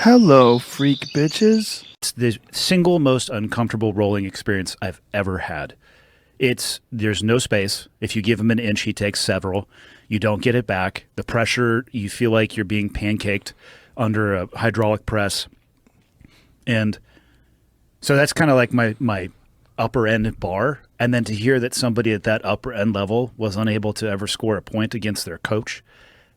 Hello, freak bitches. It's the single most uncomfortable rolling experience I've ever had. There's no space. If you give him an inch, he takes several. You don't get it back. The pressure, you feel like you're being pancaked under a hydraulic press. And so that's kind of like my upper end bar. And then to hear that somebody at that upper end level was unable to ever score a point against their coach,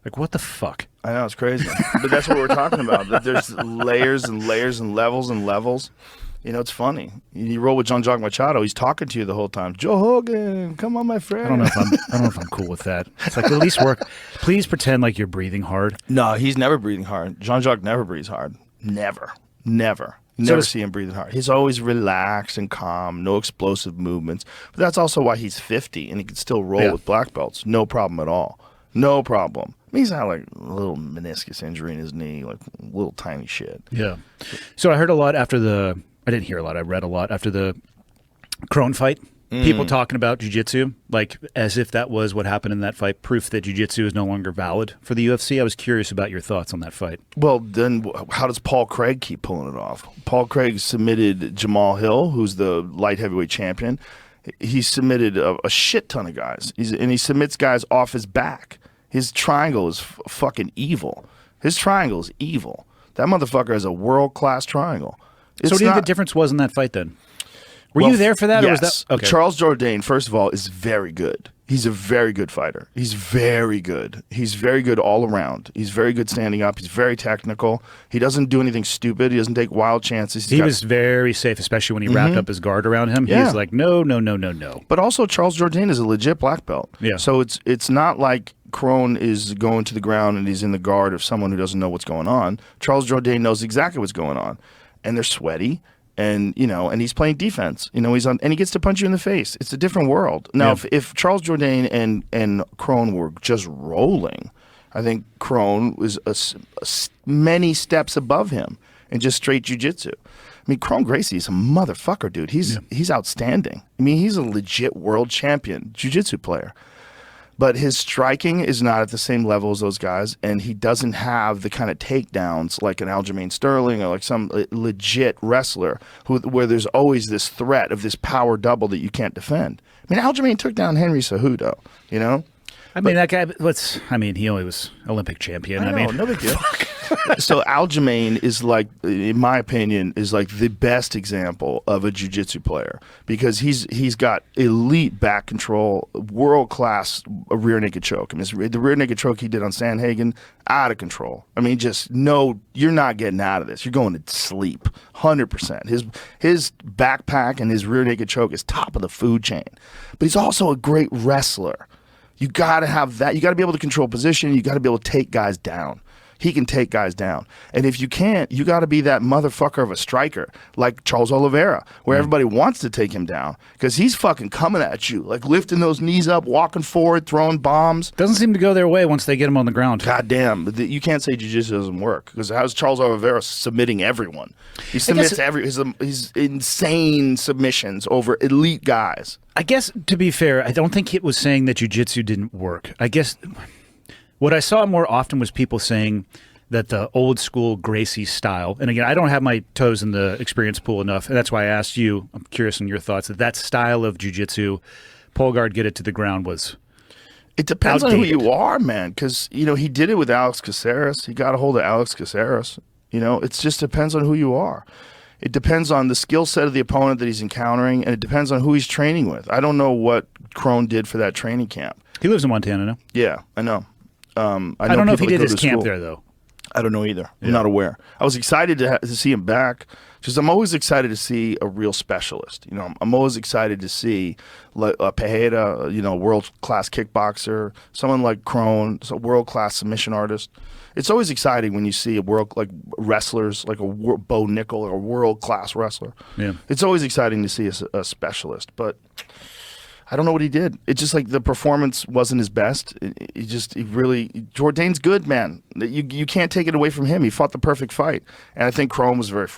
like, what the fuck? I know, it's crazy. But that's what we're talking about. That there's layers and layers and levels. You know, it's funny. You roll with Jean-Jacques Machado, he's talking to you the whole time. Joe Rogan, come on, my friend. I don't know if I'm cool with that. It's like, at least work. Please pretend like you're breathing hard. No, he's never breathing hard. Jean-Jacques never breathes hard. Never. Never see him breathing hard. He's always relaxed and calm, no explosive movements. But that's also why he's 50 and he can still roll with black belts. No problem at all. No problem. I mean, he's had like a little meniscus injury in his knee, like little tiny shit. Yeah. So I heard a lot I didn't hear a lot. I read a lot after the Crone fight. People talking about jiu-jitsu, like as if that was what happened in that fight, proof that jiu-jitsu is no longer valid for the UFC. I was curious about your thoughts on that fight. Well, then how does Paul Craig keep pulling it off? Paul Craig submitted Jamal Hill, who's the light heavyweight champion. He submitted a shit ton of guys, and he submits guys off his back. His triangle is fucking evil. His triangle is evil. That motherfucker has a world-class triangle. So what do you think the difference was in that fight then? Were you there for that? Yes. Or was that okay? Charles Jourdain, first of all, is very good. He's a very good fighter. He's very good. He's very good all around. He's very good standing up. He's very technical. He doesn't do anything stupid. He doesn't take wild chances. He was very safe, especially when he wrapped up his guard around him. Yeah. He's like, no. But also, Charles Jourdain is a legit black belt. Yeah. So it's not like Crone is going to the ground and he's in the guard of someone who doesn't know what's going on. Charles Jourdain knows exactly what's going on. And they're sweaty. And and he's playing defense. And he gets to punch you in the face. It's a different world. Now, if Charles Jourdain and Crone were just rolling, I think Crone was many steps above him in just straight jiu-jitsu. I mean, Crone Gracie is a motherfucker, dude. He's outstanding. I mean, he's a legit world champion jiu-jitsu player. But his striking is not at the same level as those guys, and he doesn't have the kind of takedowns like an Aljamain Sterling or like some legit wrestler where there's always this threat of this power double that you can't defend. I mean, Aljamain took down Henry Cejudo, that guy, he only was Olympic champion. I know, no big deal. So Aljamain is like, in my opinion, is like the best example of a jiu-jitsu player because he's got elite back control, world-class rear naked choke. I mean, the rear naked choke he did on Sandhagen, out of control. I mean, you're not getting out of this. You're going to sleep, 100%. His backpack and his rear naked choke is top of the food chain. But he's also a great wrestler. You got to have that. You got to be able to control position. You got to be able to take guys down. He can take guys down. And if you can't, you got to be that motherfucker of a striker like Charles Oliveira, where everybody wants to take him down because he's fucking coming at you, like lifting those knees up, walking forward, throwing bombs. Doesn't seem to go their way once they get him on the ground. God damn. You can't say jiu-jitsu doesn't work because how's Charles Oliveira submitting everyone? He submits his insane submissions over elite guys. I guess, to be fair, I don't think it was saying that jiu-jitsu didn't work. I guess what I saw more often was people saying that the old school Gracie style, and again, I don't have my toes in the experience pool enough, and that's why I asked you, I'm curious on your thoughts, that style of jiu-jitsu, pull guard, get it to the ground was It depends outdated. on who you are, man, because, he did it with Alex Caceres. He got a hold of Alex Caceres. It just depends on who you are. It depends on the skill set of the opponent that he's encountering, and it depends on who he's training with. I don't know what Crone did for that training camp. He lives in Montana now. Yeah, I know. I don't know if he did his camp there, though. I don't know either. I'm not aware. I was excited to see him back because I'm always excited to see a real specialist. I'm always excited to see Pereira, world-class kickboxer, someone like Crone, a world-class submission artist. It's always exciting when you see wrestlers, like Bo Nickel or a world-class wrestler. Yeah. It's always exciting to see a specialist, but I don't know what he did. It's just like the performance wasn't his best. Jourdain's good, man. You can't take it away from him. He fought the perfect fight. And I think Crone was very frustrated.